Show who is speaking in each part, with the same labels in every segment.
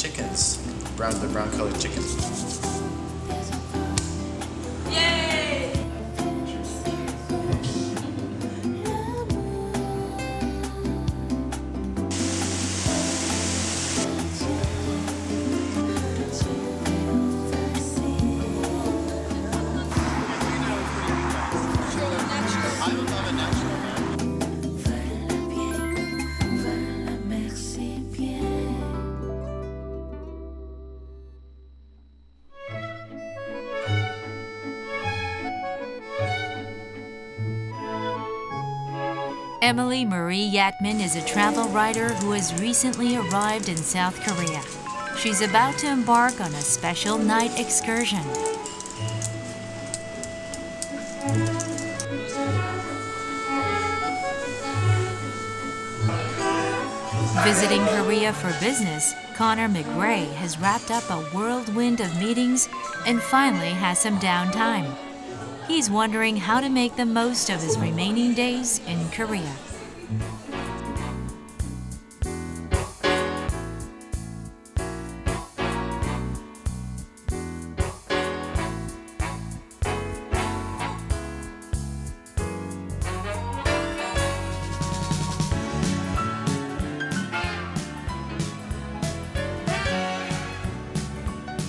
Speaker 1: chickens, the brown colored chickens.
Speaker 2: Yay!
Speaker 3: Emily Marie Yatman is a travel writer who has recently arrived in South Korea. She's about to embark on a special night excursion. Visiting Korea for business, Connor McGray has wrapped up a whirlwind of meetings and finally has some downtime. He's wondering how to make the most of his remaining days in Korea.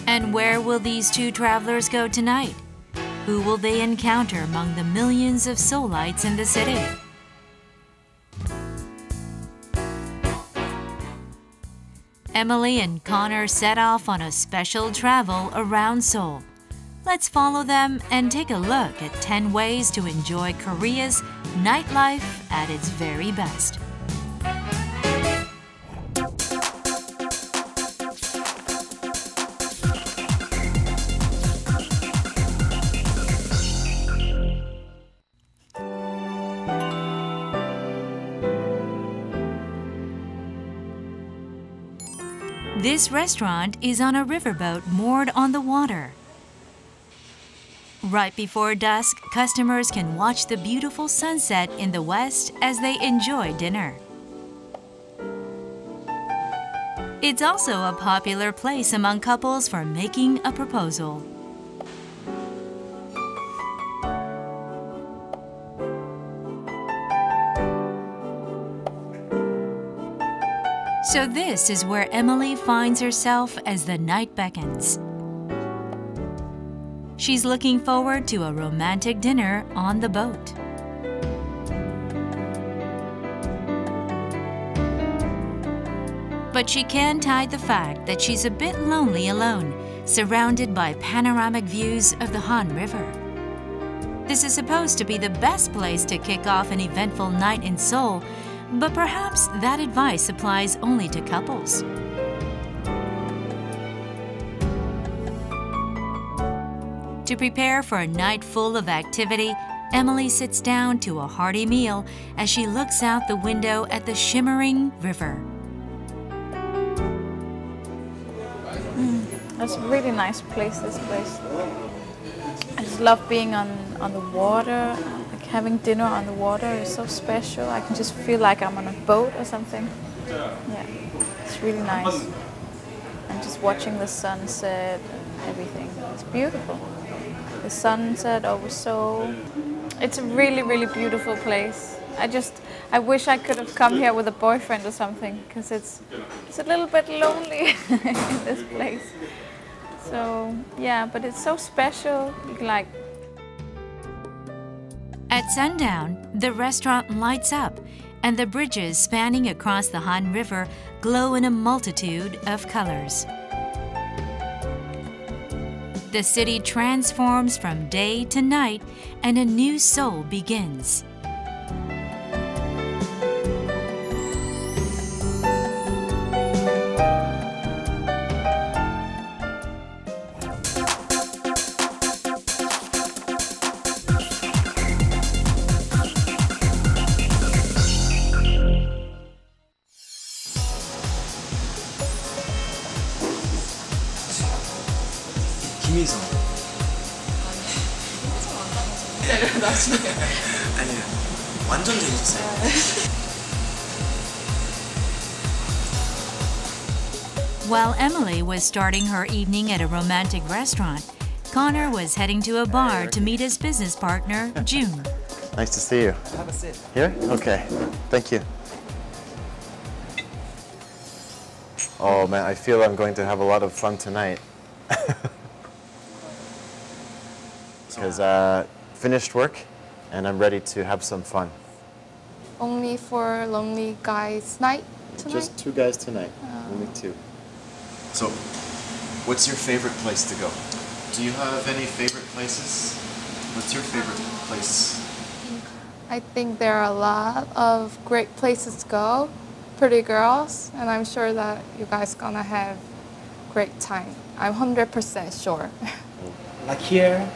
Speaker 3: And where will these two travelers go tonight? Who will they encounter among the millions of Seoulites in the city? Emily and Connor set off on a special travel around Seoul. Let's follow them and take a look at 10 ways to enjoy Korea's nightlife at its very best. This restaurant is on a riverboat moored on the water. Right before dusk, customers can watch the beautiful sunset in the west as they enjoy dinner. It's also a popular place among couples for making a proposal. So this is where Emily finds herself as the night beckons. She's looking forward to a romantic dinner on the boat. But she can't hide the fact that she's a bit lonely alone, surrounded by panoramic views of the Han River. This is supposed to be the best place to kick off an eventful night in Seoul, but perhaps that advice applies only to couples. To prepare for a night full of activity, Emily sits down to a hearty meal as she looks out the window at the shimmering river.
Speaker 4: That's a really nice place, this place. I just love being on the water. Having dinner on the water is so special. I can just feel like I'm on a boat or something. Yeah, it's really nice. And just watching the sunset and everything. It's beautiful. The sunset over Seoul. It's a really, really beautiful place. I wish I could have come here with a boyfriend or something, because it's a little bit lonely in this place. So yeah, but it's so special. Like,
Speaker 3: at sundown, the restaurant lights up, and the bridges spanning across the Han River glow in a multitude of colors. The city transforms from day to night, and a new Seoul begins.
Speaker 1: 김희성.
Speaker 2: 나중에.
Speaker 1: 아니요, 완전 재밌었어요.
Speaker 3: While Emily was starting her evening at a romantic restaurant, Connor was heading to a bar to meet his business partner, June.
Speaker 5: Nice to see you.
Speaker 1: Have a sit.
Speaker 5: Here? Okay. Thank you. Oh man, I feel I'm going to have a lot of fun tonight. Because finished work and I'm ready to have some fun.
Speaker 2: Only for lonely guys night tonight?
Speaker 5: Just 2 guys tonight. Only 2.
Speaker 1: So, what's your favorite place to go? Do you have any favorite places? What's your favorite place?
Speaker 2: I think there are a lot of great places to go, pretty girls, and I'm sure that you guys gonna have great time. I'm 100% sure.
Speaker 1: Like here?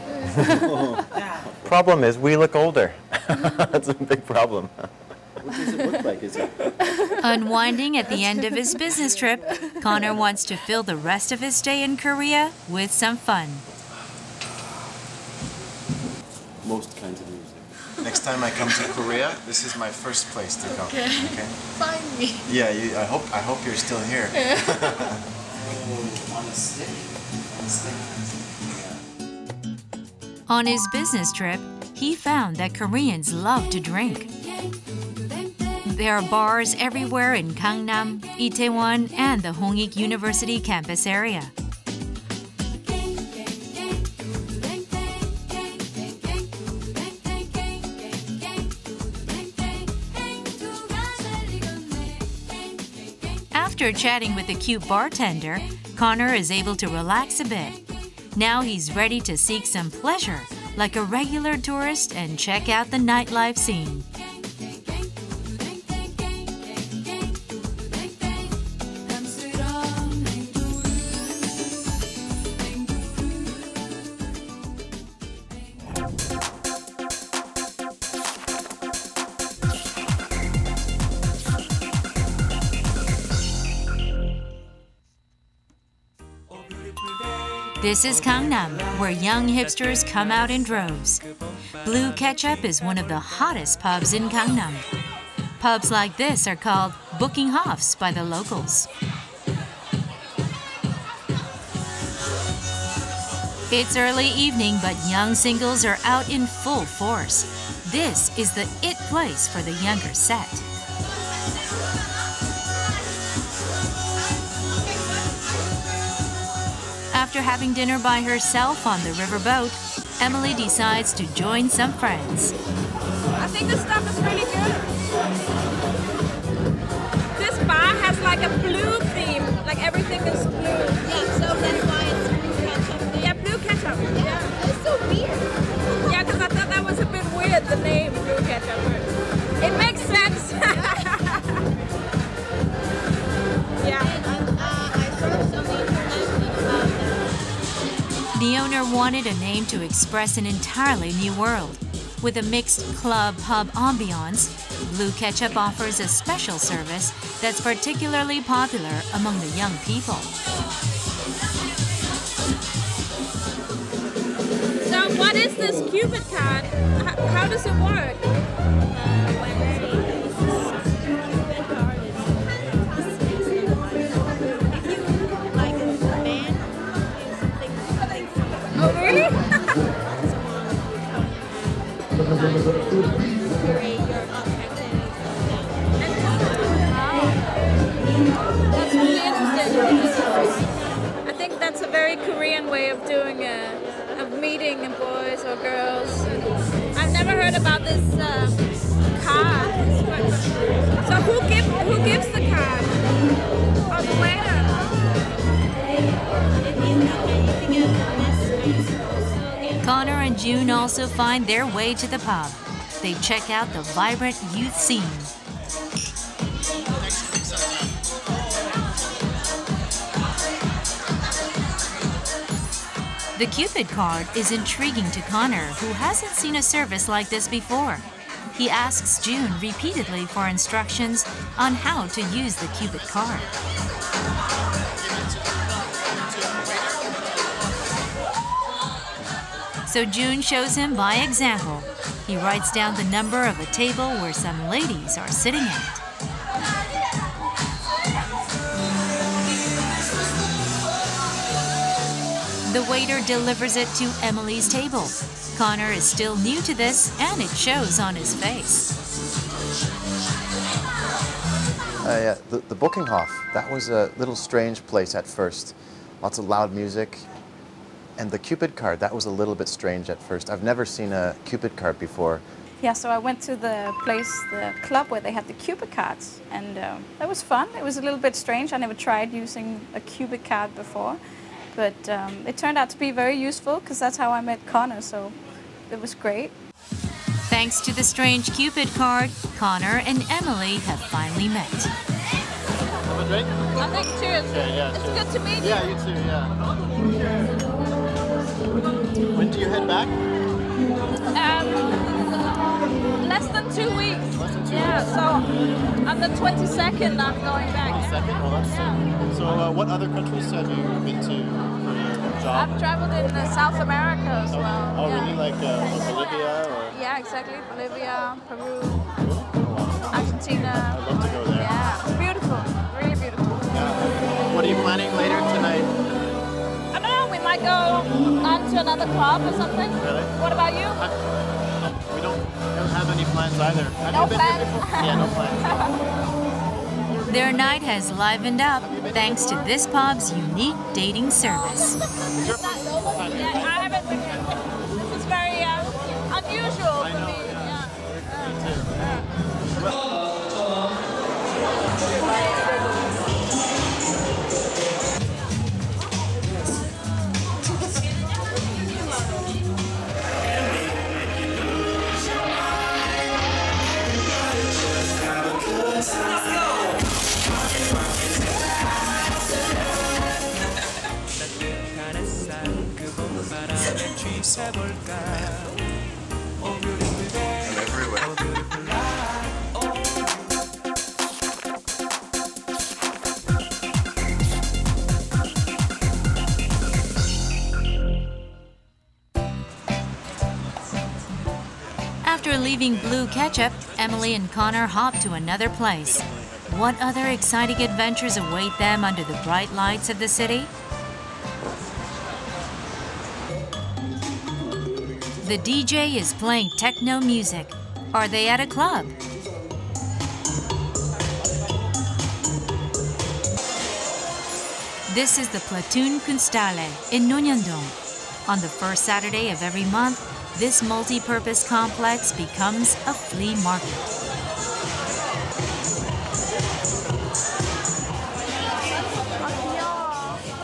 Speaker 5: Problem is, we look older. That's a big problem. What does it look like? Is it?
Speaker 3: Unwinding at the end of his business trip, Connor wants to fill the rest of his stay in Korea with some fun.
Speaker 5: Most kinds of music.
Speaker 1: Next time I come to Korea, this is my first place to come. Okay.
Speaker 2: Find me.
Speaker 1: Yeah, I hope you're still here. On a stick. On a stick.
Speaker 3: On his business trip, he found that Koreans love to drink. There are bars everywhere in Gangnam, Itaewon, and the Hongik University campus area. After chatting with the cute bartender, Connor is able to relax a bit. Now he's ready to seek some pleasure, like a regular tourist, and check out the nightlife scene. This is Gangnam, where young hipsters come out in droves. Blue Ketchup is one of the hottest pubs in Gangnam. Pubs like this are called booking hofs by the locals. It's early evening, but young singles are out in full force. This is the it place for the younger set. After having dinner by herself on the riverboat, Emily decides to join some friends.
Speaker 6: I think this stuff is really good. This bar has like a blue theme, like everything is blue.
Speaker 7: Yeah, so that's why it's blue ketchup.
Speaker 6: Yeah, blue ketchup. Yeah.
Speaker 7: It's so weird.
Speaker 6: Yeah, because I thought that was a bit weird, the name blue ketchup. It makes sense. Yeah.
Speaker 7: I searched on the internet about that.
Speaker 3: The owner wanted a name to express an entirely new world. With a mixed club-pub ambiance, Blue Ketchup offers a special service that's particularly popular among the young people.
Speaker 6: So what is this Cupid card? How does it work? Oh, really? That's really interesting. I think that's a very Korean way of doing of meeting boys or girls. I've never heard about this card. So who gives the card? Or the waiter?
Speaker 3: Connor and June also find their way to the pub. They check out the vibrant youth scene. The Cupid card is intriguing to Connor, who hasn't seen a service like this before. He asks June repeatedly for instructions on how to use the Cupid card. So June shows him by example. He writes down the number of a table where some ladies are sitting at. The waiter delivers it to Emily's table. Connor is still new to this, and it shows on his face.
Speaker 5: Yeah, the Bookinghof, that was a little strange place at first. Lots of loud music. And the Cupid card, that was a little bit strange at first. I've never seen a Cupid card before.
Speaker 4: Yeah, so I went to the club where they had the Cupid cards, and that was fun. It was a little bit strange. I never tried using a Cupid card before, but it turned out to be very useful because that's how I met Connor, so it was great.
Speaker 3: Thanks to the strange Cupid card, Connor and Emily have finally met.
Speaker 1: Have a drink?
Speaker 6: I think cheers.
Speaker 1: Yeah,
Speaker 6: It's
Speaker 1: cheers.
Speaker 6: good to meet you.
Speaker 1: Yeah, you too, yeah. When do you head back?
Speaker 6: Less than 2 weeks.
Speaker 1: Less than 2
Speaker 6: Yeah,
Speaker 1: weeks?
Speaker 6: so on the 22nd I'm going back.
Speaker 1: Second? Oh, that's
Speaker 6: Yeah.
Speaker 1: So what other countries have you been to for your job?
Speaker 6: I've traveled in South America as well.
Speaker 1: Oh,
Speaker 6: yeah.
Speaker 1: really? Like Bolivia? Or?
Speaker 6: Yeah, exactly. Bolivia, Peru,
Speaker 1: Oh, wow.
Speaker 6: Argentina.
Speaker 1: I'd love to go there.
Speaker 6: Yeah, it's beautiful. Really beautiful.
Speaker 1: Yeah. What are you planning later tonight?
Speaker 6: I don't know, we might go on to another club or something.
Speaker 1: Really?
Speaker 6: What about you?
Speaker 1: We don't have any plans either. Have
Speaker 6: No
Speaker 1: you been here
Speaker 6: plans?
Speaker 1: before? Yeah, no plans.
Speaker 3: Their night has livened up thanks to this pub's unique dating service.
Speaker 6: Yeah, I haven't been here. This is very unusual
Speaker 1: I
Speaker 6: for
Speaker 1: know,
Speaker 6: me.
Speaker 1: yeah.
Speaker 6: Yeah.
Speaker 1: Me too. I'm everywhere.
Speaker 3: After leaving Blue Ketchup, Emily and Connor hop to another place. What other exciting adventures await them under the bright lights of the city? The DJ is playing techno music. Are they at a club? This is the Platoon Kunsthalle in Nonhyeon-dong. On the first Saturday of every month, this multi-purpose complex becomes a flea market.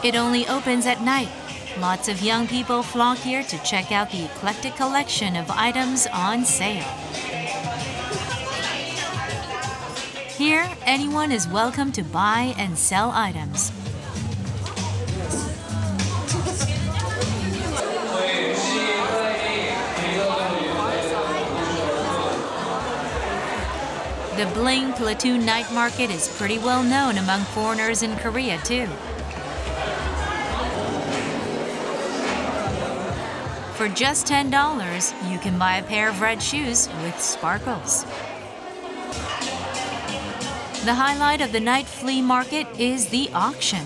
Speaker 3: It only opens at night. Lots of young people flock here to check out the eclectic collection of items on sale. Here, anyone is welcome to buy and sell items. The Bling Platoon Night Market is pretty well known among foreigners in Korea, too. For just $10, you can buy a pair of red shoes with sparkles. The highlight of the night flea market is the auction.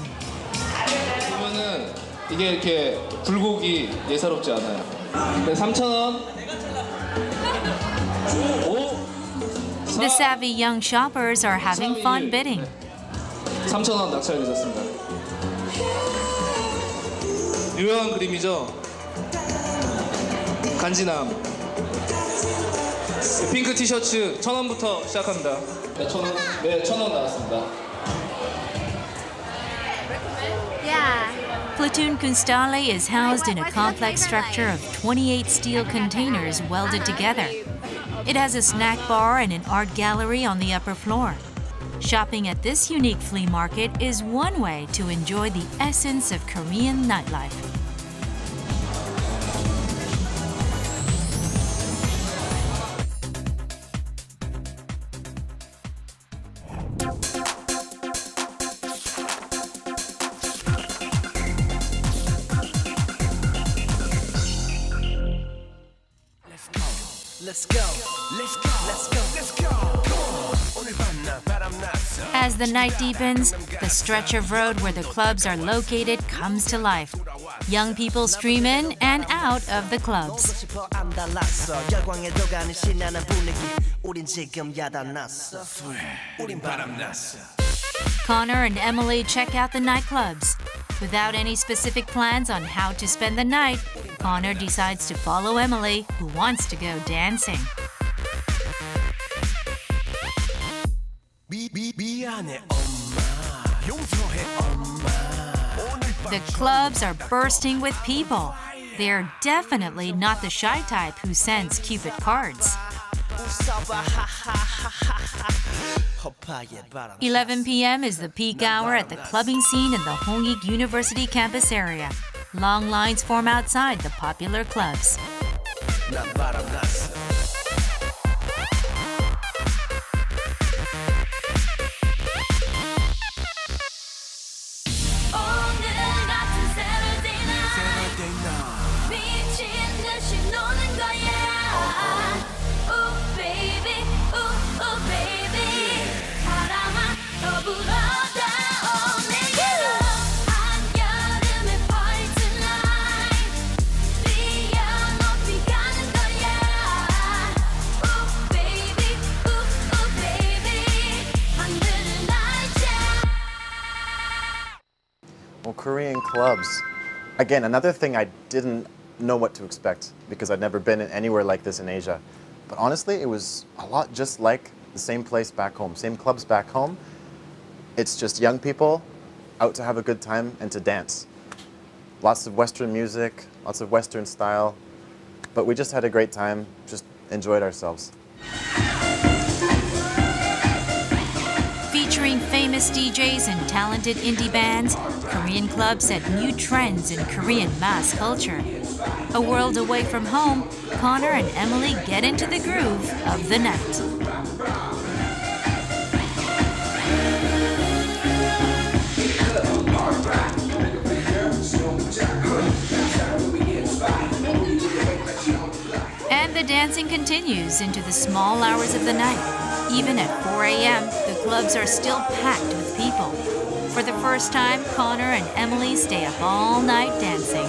Speaker 8: 보면은 이게 이렇게 불고기 예사롭지 않아요. 네, 3,000원.
Speaker 3: The savvy young shoppers are having fun bidding.
Speaker 8: 3,000원 낙찰되셨습니다. 유명한 그림이죠. 간지남. 핑크 티셔츠 1,000원부터 시작합니다. 네, 1,000원. 네, 1,000원 나왔습니다.
Speaker 3: Platoon Kunsthalle is housed in a complex structure of 28 steel containers welded together. It has a snack bar and an art gallery on the upper floor. Shopping at this unique flea market is one way to enjoy the essence of Korean nightlife. As the night deepens, the stretch of road where the clubs are located comes to life. Young people stream in and out of the clubs. Connor and Emily check out the nightclubs. Without any specific plans on how to spend the night, Connor decides to follow Emily, who wants to go dancing. The clubs are bursting with people. They're definitely not the shy type who sends Cupid cards. 11 p.m. is the peak hour at the clubbing scene in the Hongik University campus area. Long lines form outside the popular clubs.
Speaker 5: Korean clubs. Again, another thing I didn't know what to expect because I'd never been anywhere like this in Asia. But honestly, it was a lot just like the same place back home, same clubs back home. It's just young people out to have a good time and to dance. Lots of Western music, lots of Western style. But we just had a great time, just enjoyed ourselves.
Speaker 3: Featuring famous DJs and talented indie bands, Korean clubs set new trends in Korean mass culture. A world away from home, Connor and Emily get into the groove of the night. And the dancing continues into the small hours of the night. Even at 4 a.m., the clubs are still packed with people. For the first time, Connor and Emily stay up all night dancing.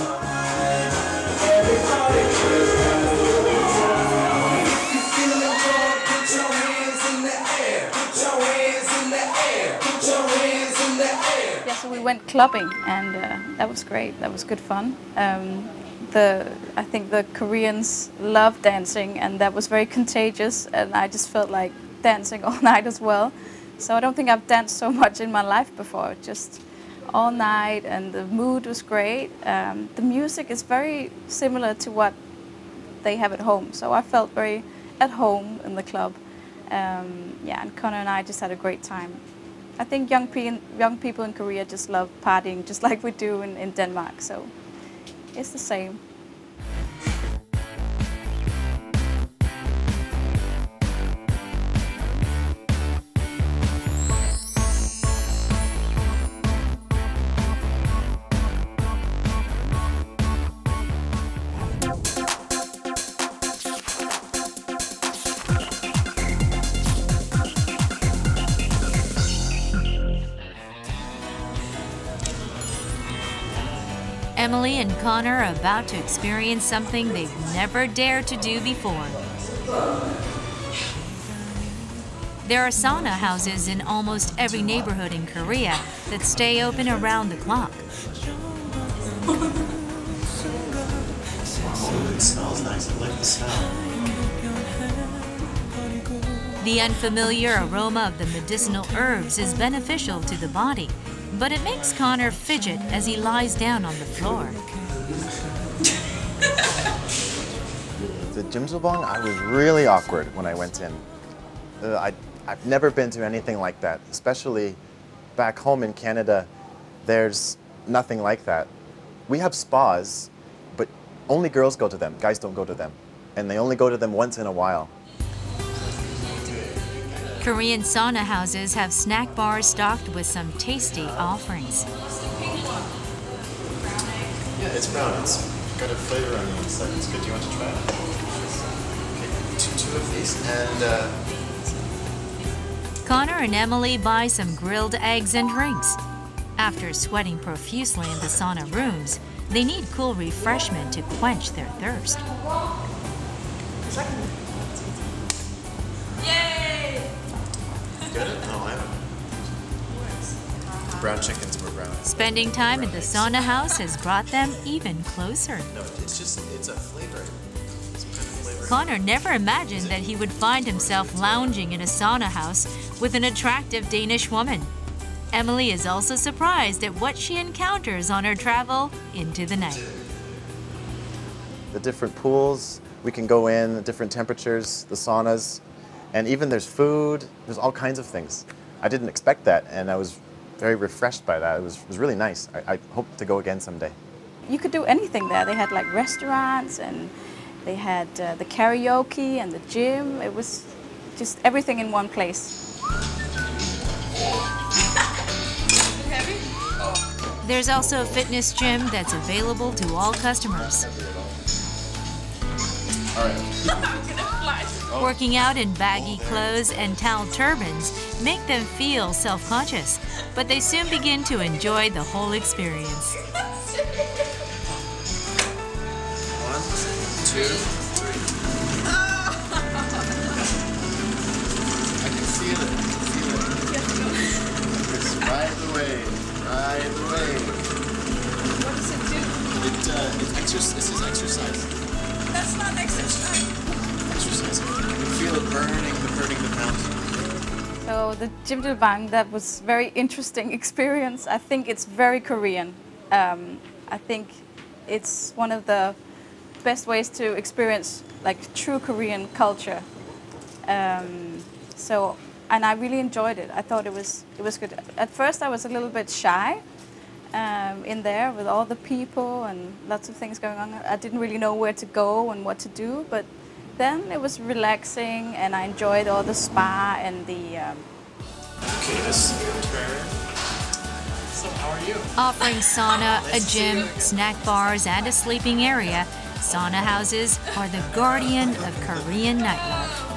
Speaker 4: Yeah, so we went clubbing, and that was great. That was good fun. I think the Koreans love dancing, and that was very contagious, and I just felt like dancing all night as well. So I don't think I've danced so much in my life before, just all night, and the mood was great. The music is very similar to what they have at home, so I felt very at home in the club. Yeah, and Connor and I just had a great time. I think young people in Korea just love partying, just like we do in Denmark, so it's the same.
Speaker 3: Emily and Connor are about to experience something they've never dared to do before. There are sauna houses in almost every neighborhood in Korea that stay open around the clock.
Speaker 1: Oh, it smells nice. I like the smell.
Speaker 3: The unfamiliar aroma of the medicinal herbs is beneficial to the body, but it makes Connor fidget as he lies down on the floor.
Speaker 5: The Jjimjilbang, I was really awkward when I went in. I've never been to anything like that, especially back home in Canada. There's nothing like that. We have spas, but only girls go to them. Guys don't go to them. And they only go to them once in a while.
Speaker 3: Korean sauna houses have snack bars stocked with some tasty offerings.
Speaker 1: Yeah, it's brown. It's got a flavor on the inside. It's good. Do you want to try it? Okay, two of these. And
Speaker 3: Connor and Emily buy some grilled eggs and drinks. After sweating profusely in the sauna rooms, They need cool refreshment to quench their thirst.
Speaker 6: Yay!
Speaker 1: Get it? No, I haven't. Brown chickens were brown.
Speaker 3: Spending time at the sauna house has brought them even closer.
Speaker 1: No, it's a flavor. Some kind of flavor.
Speaker 3: Connor never imagined that he would find himself lounging in a sauna house with an attractive Danish woman. Emily is also surprised at what she encounters on her travel into the night.
Speaker 5: The different pools we can go in, the different temperatures, the saunas, and even there's food, there's all kinds of things. I didn't expect that, and I was very refreshed by that. It was really nice. I hope to go again someday.
Speaker 4: You could do anything there. They had like restaurants, and they had the karaoke and the gym. It was just everything in one place.
Speaker 3: There's also a fitness gym that's available to all customers. Working out in baggy clothes and towel turbans make them feel self-conscious, but they soon begin to enjoy the whole experience.
Speaker 1: 1, 2, 3. I can feel it. It's right away. Right away.
Speaker 6: What does it do?
Speaker 1: This is exercise.
Speaker 6: That's not exercise.
Speaker 1: Exercise. You can feel it burning the pounds.
Speaker 4: So the Jjimjilbang, that was very interesting experience. I think it's very Korean. I think it's one of the best ways to experience like true Korean culture. And I really enjoyed it. I thought it was good. At first I was a little bit shy in there with all the people and lots of things going on. I didn't really know where to go and what to do, but then it was relaxing and I enjoyed all the spa and the...
Speaker 1: Okay, this is your turn. So how are you?
Speaker 3: Offering sauna, a gym, snack bars, and a sleeping area, sauna houses are the guardian of Korean nightlife.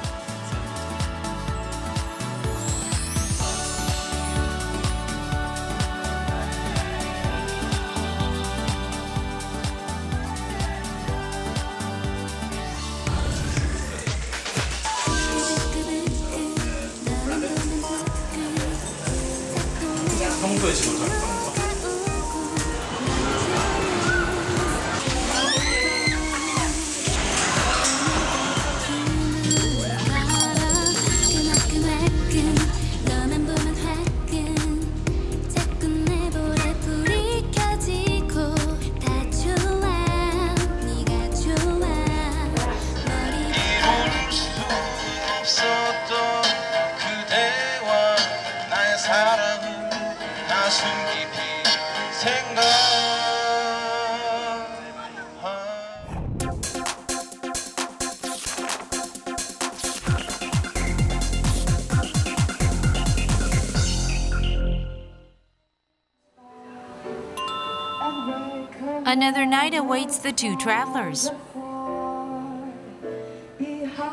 Speaker 3: Another night awaits the two travelers.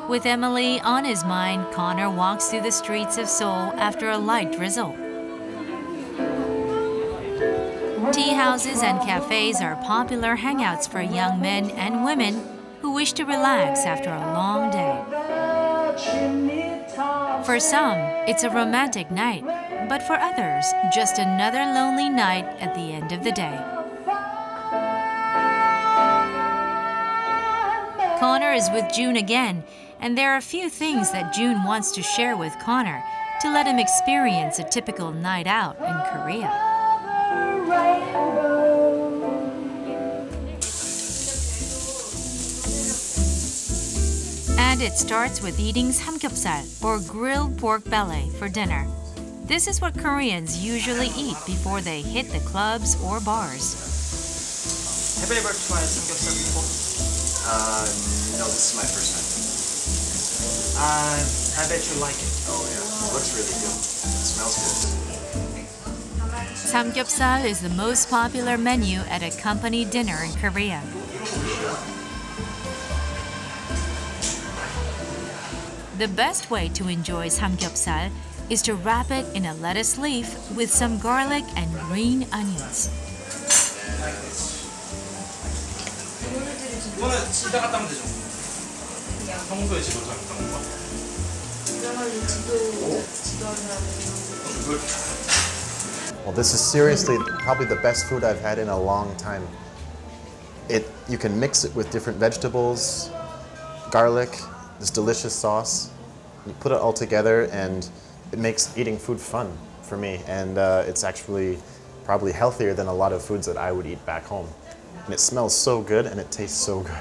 Speaker 3: With Emily on his mind, Connor walks through the streets of Seoul after a light drizzle. Tea houses and cafes are popular hangouts for young men and women who wish to relax after a long day. For some, it's a romantic night, but for others, just another lonely night at the end of the day. Connor is with June again, and there are a few things that June wants to share with Connor to let him experience a typical night out in Korea. And it starts with eating samgyeopsal, or grilled pork belly, for dinner. This is what Koreans usually eat before they hit the clubs or bars.
Speaker 8: Have you ever tried samgyeopsal before?
Speaker 1: No, this is my first time.
Speaker 8: I bet you like it.
Speaker 1: Oh yeah, it looks really good. It smells good.
Speaker 3: Samgyeopsal is the most popular menu at a company dinner in Korea. The best way to enjoy samgyeopsal is to wrap it in a lettuce leaf with some garlic and green onions.
Speaker 8: 그거는 집에 갔다 하면 되죠. 평소에 집을 잘 갔다 온 거.
Speaker 5: Well, this is seriously probably the best food I've had in a long time. You can mix it with different vegetables, garlic, this delicious sauce. You put it all together and it makes eating food fun for me. And it's actually probably healthier than a lot of foods that I would eat back home. And it smells so good and it tastes so good.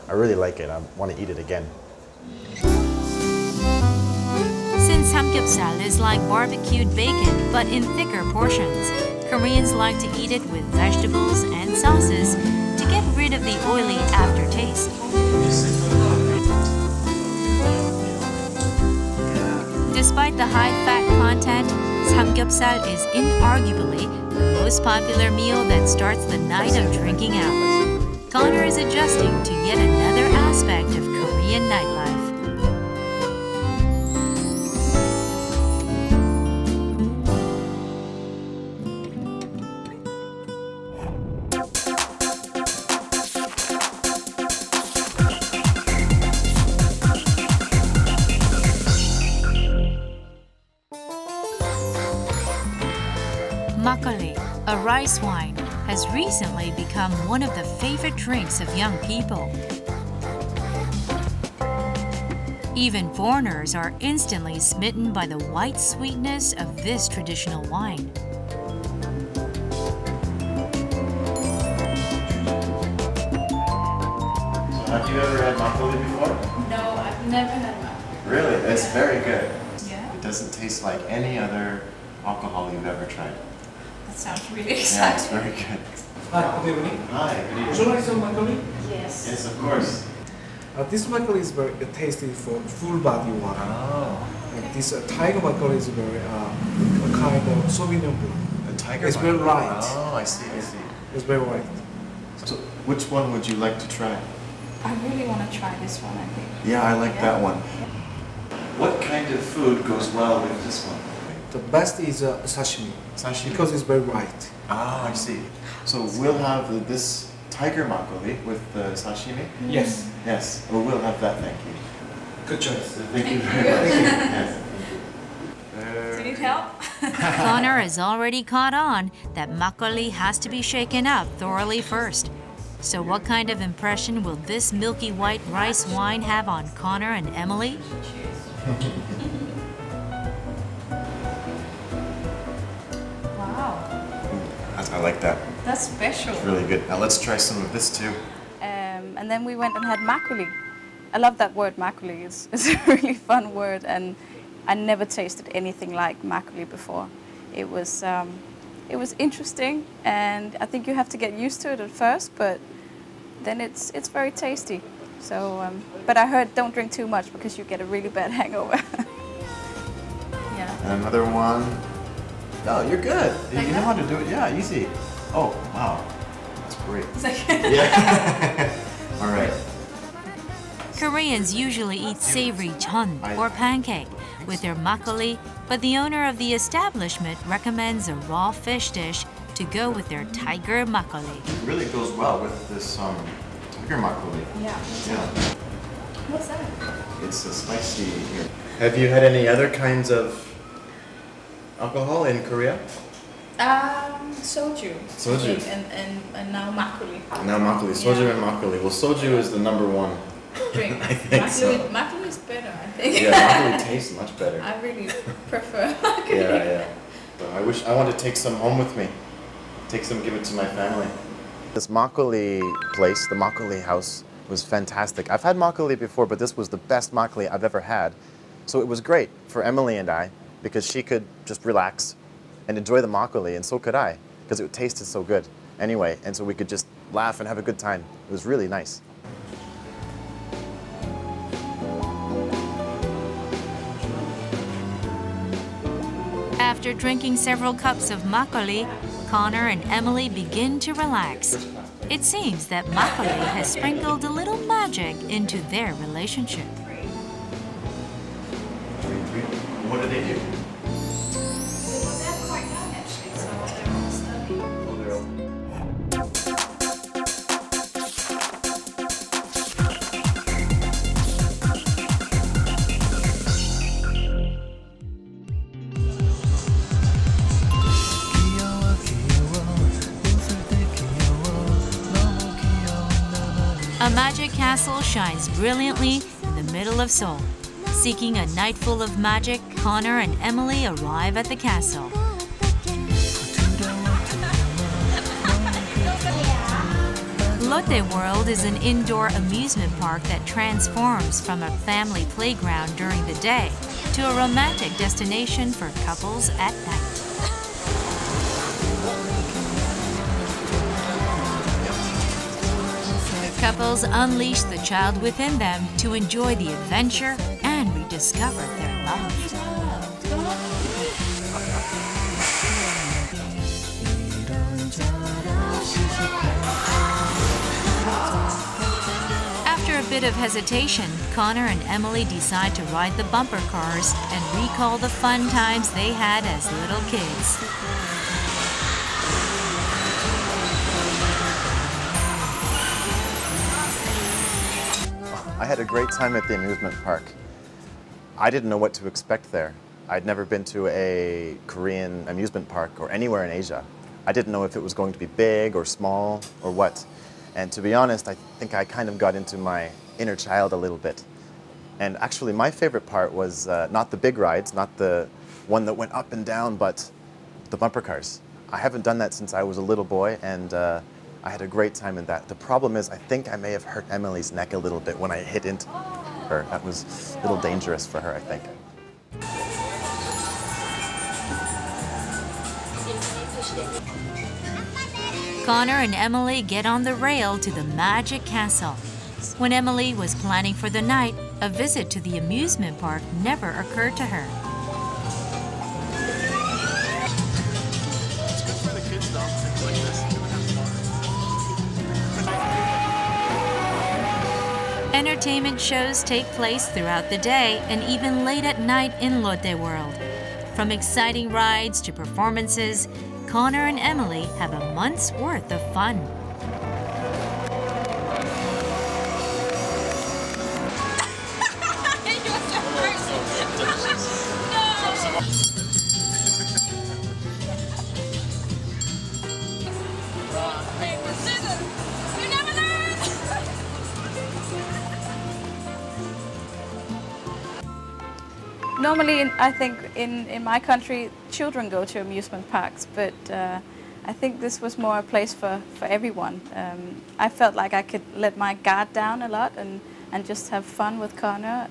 Speaker 5: I really like it. I want to eat it again.
Speaker 3: Since samgyeopsal is like barbecued bacon but in thicker portions, Koreans like to eat it with vegetables and sauces to get rid of the oily aftertaste. Despite the high fat content, samgyeopsal is inarguably the most popular meal that starts the night of drinking out. Connor is adjusting to yet another aspect of Korean nightlife. Makgeolli, a rice wine, has recently become one of the favorite drinks of young people. Even foreigners are instantly smitten by the white sweetness of this traditional wine.
Speaker 5: So have you ever had makgeolli before?
Speaker 4: No, I've never had makgeolli.
Speaker 5: Really? It's very good.
Speaker 4: Yeah?
Speaker 5: It doesn't taste like any other alcohol you've ever tried.
Speaker 4: That sounds really
Speaker 5: Yeah, it's
Speaker 4: exciting.
Speaker 5: very good.
Speaker 9: Hi, good evening.
Speaker 5: Hi, good evening.
Speaker 9: Would you like some makgeolli?
Speaker 4: Yes.
Speaker 5: Yes, of course.
Speaker 9: This makgeolli is very tasty for full body wine.
Speaker 5: Oh.
Speaker 9: And this tiger makgeolli is very a kind of Sauvignon Blanc.
Speaker 5: The tiger
Speaker 9: It's very
Speaker 5: makgeolli.
Speaker 9: light.
Speaker 5: Oh, I see, I see.
Speaker 9: It's very light.
Speaker 5: So which one would you like to try?
Speaker 4: I really want to try this one, I think.
Speaker 5: Yeah, I like that one. What kind of food goes well with this one?
Speaker 9: The best is sashimi.
Speaker 5: Sashimi?
Speaker 9: Because it's very light.
Speaker 5: Ah, I see. So we'll have this tiger makgeolli with the sashimi?
Speaker 9: Yes.
Speaker 5: Yes, well, we'll have that, thank you.
Speaker 9: Good choice.
Speaker 5: Thank you very much. Yes.
Speaker 4: Do you need help?
Speaker 3: Connor has already caught on that makgeolli has to be shaken up thoroughly first. So what kind of impression will this milky white rice wine have on Connor and Emily?
Speaker 4: Wow,
Speaker 5: I like that.
Speaker 4: that's special.
Speaker 5: It's really good. Now let's try some of this too.
Speaker 4: And then we went and had makgeolli. I love that word, makgeolli. It's a really fun word, and I never tasted anything like makgeolli before. It was interesting, and I think you have to get used to it at first, but then it's very tasty. So, but I heard don't drink too much because you get a really bad hangover. Yeah.
Speaker 5: And another one. No, you're good. You know how to do it. Yeah, easy. Oh, wow. That's great. Yeah. All right.
Speaker 3: Koreans usually eat savory chon or pancake with their makgeolli, but the owner of the establishment recommends a raw fish dish to go with their tiger makgeolli.
Speaker 5: It really goes well with this tiger makgeolli.
Speaker 4: Yeah.
Speaker 5: Yeah.
Speaker 4: What's that?
Speaker 5: It's a spicy here. Have you had any other kinds of alcohol in Korea?
Speaker 4: Soju.
Speaker 5: Soju.
Speaker 4: And now makgeolli.
Speaker 5: Now makgeolli. Soju
Speaker 4: Yeah.
Speaker 5: and makgeolli. Well, soju is the number one.
Speaker 4: Drink.
Speaker 5: I think so.
Speaker 4: Makgeolli is better, I think.
Speaker 5: Yeah, makgeolli tastes much better.
Speaker 4: I really prefer makgeolli.
Speaker 5: Yeah. So I want to take some home with me. Take some, give it to my family. This makgeolli place, the makgeolli house, was fantastic. I've had makgeolli before, but this was the best makgeolli I've ever had. So it was great for Emily and I, because she could just relax and enjoy the makgeolli, and so could I, because it tasted so good. Anyway, and so we could just laugh and have a good time. It was really nice.
Speaker 3: After drinking several cups of makgeolli, Connor and Emily begin to relax. It seems that makgeolli has sprinkled a little magic into their relationship.
Speaker 5: What do they do?
Speaker 4: They're quite young actually, so they're all studying.
Speaker 3: A magic castle shines brilliantly in the middle of Seoul. Seeking a night full of magic, Connor and Emily arrive at the castle. Lotte World is an indoor amusement park that transforms from a family playground during the day to a romantic destination for couples at night. Couples unleash the child within them to enjoy the adventure and rediscover their love. After a bit of hesitation, Connor and Emily decide to ride the bumper cars and recall the fun times they had as little kids.
Speaker 5: I had a great time at the amusement park. I didn't know what to expect there. I'd never been to a Korean amusement park or anywhere in Asia. I didn't know if it was going to be big or small or what. And to be honest, I think I kind of got into my inner child a little bit. And actually, my favorite part was not the big rides, not the one that went up and down, but the bumper cars. I haven't done that since I was a little boy, and I had a great time in that. The problem is, I think I may have hurt Emily's neck a little bit when I hit into her. That was a little dangerous for her, I think.
Speaker 3: Connor and Emily get on the rail to the magic castle. When Emily was planning for the night, a visit to the amusement park never occurred to her.
Speaker 1: It's good for the kids though, things like this.
Speaker 3: Entertainment shows take place throughout the day and even late at night in Lotte World. From exciting rides to performances, Connor and Emily have a month's worth of fun.
Speaker 4: Normally, I think in my country, children go to amusement parks, but I think this was more a place for everyone. I felt like I could let my guard down a lot and just have fun with Connor,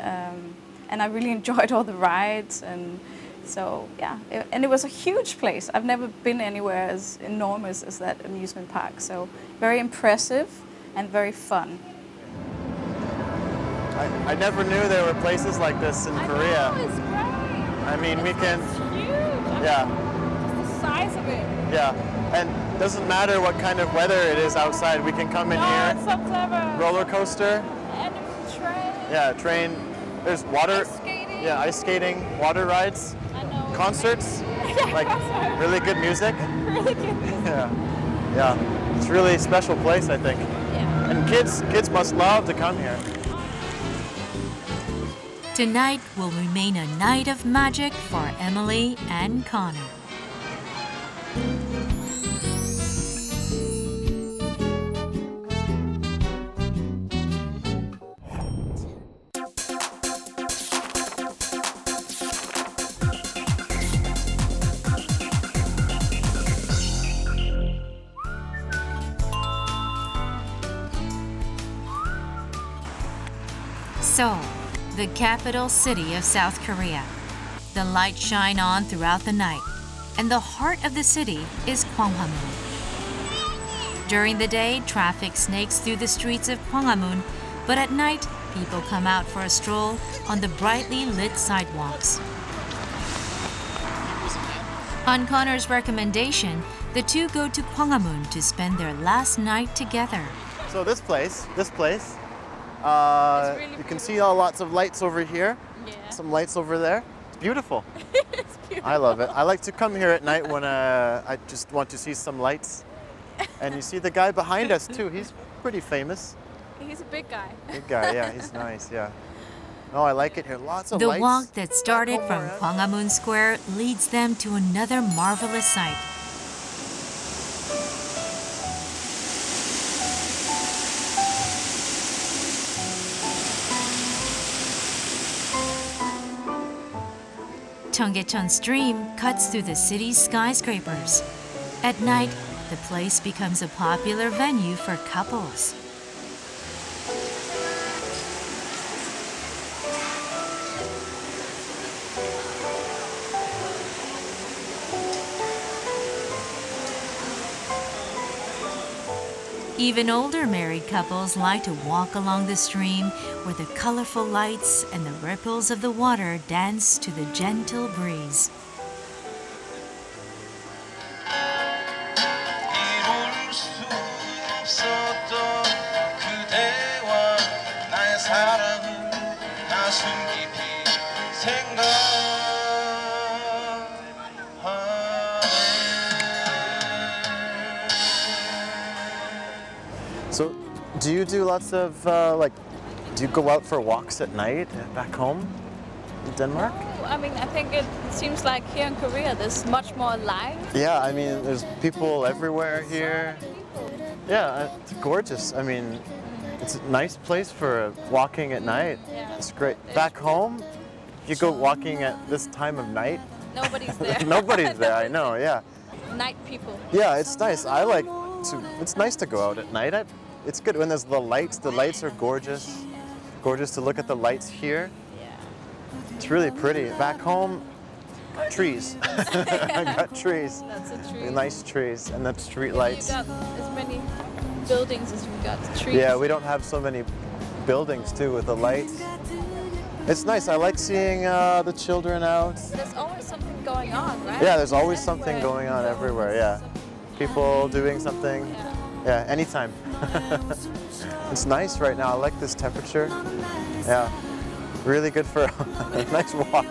Speaker 4: and I really enjoyed all the rides, and so yeah, and it was a huge place. I've never been anywhere as enormous as that amusement park, so very impressive and very fun.
Speaker 5: I never knew there were places like this in Korea.
Speaker 6: Know, it's great.
Speaker 5: I mean, we can...
Speaker 6: It's huge.
Speaker 5: Yeah.
Speaker 6: Just the size of it.
Speaker 5: Yeah, and it doesn't matter what kind of weather it is outside. We can come in here.
Speaker 6: It's so clever.
Speaker 5: Roller coaster.
Speaker 6: And there's a train.
Speaker 5: Yeah, train. There's water.
Speaker 6: Ice skating.
Speaker 5: Yeah, ice skating, water rides.
Speaker 6: I know.
Speaker 5: Concerts.
Speaker 6: Yeah,
Speaker 5: like
Speaker 6: concert.
Speaker 5: really good music.
Speaker 6: Really good music.
Speaker 5: Yeah, yeah. It's really a special place, I think.
Speaker 6: Yeah.
Speaker 5: And kids must love to come here.
Speaker 3: Tonight will remain a night of magic for Emily and Connor. Seoul, the capital city of South Korea. The lights shine on throughout the night, and the heart of the city is Gwanghwamun. During the day, traffic snakes through the streets of Gwanghwamun, but at night, people come out for a stroll on the brightly lit sidewalks. On Connor's recommendation, the two go to Gwanghwamun to spend their last night together.
Speaker 5: So this place,
Speaker 6: really
Speaker 5: you can see lots of lights over here,
Speaker 6: Yeah.
Speaker 5: some lights over there. It's beautiful.
Speaker 6: It's beautiful.
Speaker 5: I love it. I like to come here at night when I just want to see some lights. And you see the guy behind us too. He's pretty famous.
Speaker 6: He's a big guy.
Speaker 5: Big guy, yeah. He's nice, yeah. Oh, I like it here. Lots of
Speaker 3: The
Speaker 5: lights.
Speaker 3: walk that started from
Speaker 5: Back home,
Speaker 3: Gwanghwamun Square leads them to another marvelous sight. Cheonggyecheon Stream cuts through the city's skyscrapers. At night, the place becomes a popular venue for couples. Even older married couples like to walk along the stream where the colorful lights and the ripples of the water dance to the gentle breeze.
Speaker 5: So, do you do lots of, do you go out for walks at night back home in Denmark?
Speaker 4: Oh, I mean, I think it seems like here in Korea there's much more life.
Speaker 5: Yeah, I mean, there's people everywhere here. Yeah, it's gorgeous. I mean, it's a nice place for walking at night.
Speaker 4: Yeah.
Speaker 5: It's great. Back home, you go walking at this time of night.
Speaker 4: Nobody's there.
Speaker 5: Nobody's there, I know, yeah.
Speaker 4: Night people.
Speaker 5: Yeah, it's nice. It's nice to go out at night. It's good when there's the lights. The lights are gorgeous. Gorgeous to look at the lights here.
Speaker 4: Yeah.
Speaker 5: It's really pretty. Back home, trees. I got trees.
Speaker 4: That's a tree.
Speaker 5: Nice trees and the street lights.
Speaker 4: You got as many buildings as we got trees.
Speaker 5: Yeah, we don't have so many buildings too with the lights. It's nice. I like seeing the children out.
Speaker 4: There's always something going on, right?
Speaker 5: Yeah, there's always something going on everywhere. Yeah, people doing something. Yeah, anytime. It's nice right now. I like this temperature. Yeah, really good for a nice walk.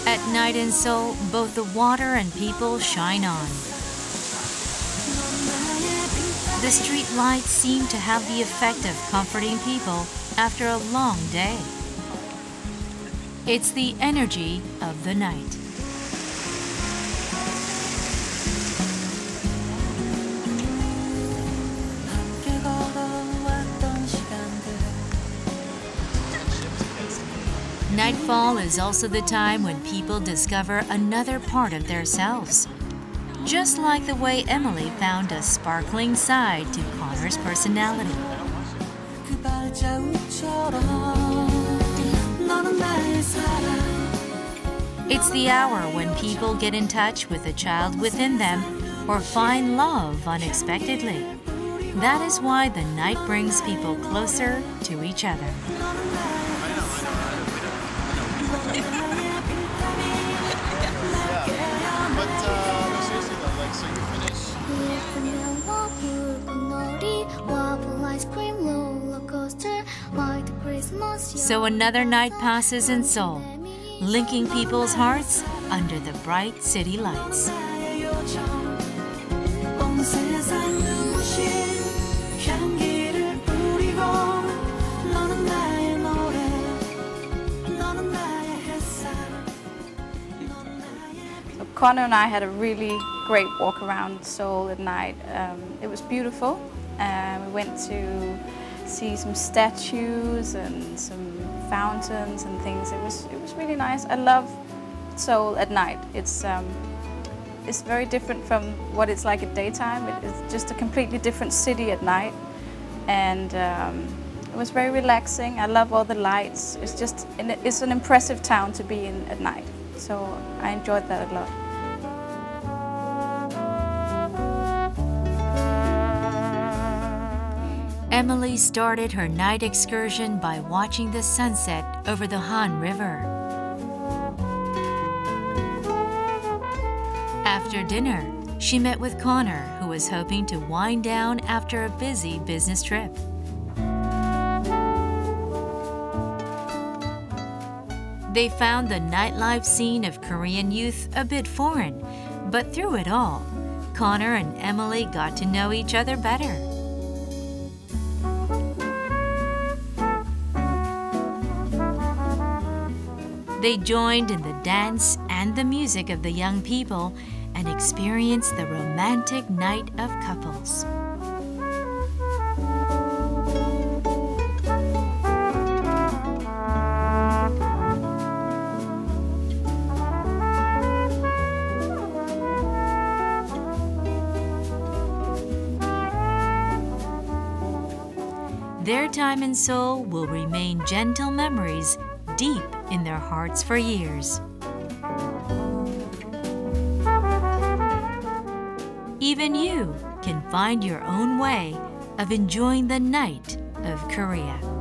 Speaker 3: At night in Seoul, both the water and people shine on. The street lights seem to have the effect of comforting people after a long day. It's the energy of the night. Nightfall is also the time when people discover another part of themselves. Just like the way Emily found a sparkling side to Connor's personality. It's the hour when people get in touch with the child within them or find love unexpectedly. That is why the night brings people closer to each other. So another night passes in Seoul, linking people's hearts under the bright city lights.
Speaker 4: Connor and I had a really great walk around Seoul at night. It was beautiful. We went to see some statues and some fountains and things. It was really nice. I love Seoul at night. It's very different from what it's like at daytime. It's just a completely different city at night, and it was very relaxing. I love all the lights. It's an impressive town to be in at night. So I enjoyed that a lot.
Speaker 3: Emily started her night excursion by watching the sunset over the Han River. After dinner, she met with Connor, who was hoping to wind down after a busy business trip. They found the nightlife scene of Korean youth a bit foreign, but through it all, Connor and Emily got to know each other better. They joined in the dance and the music of the young people and experienced the romantic night of couples. Their time in Seoul will remain gentle memories deep in their hearts for years. Even you can find your own way of enjoying the night of Korea.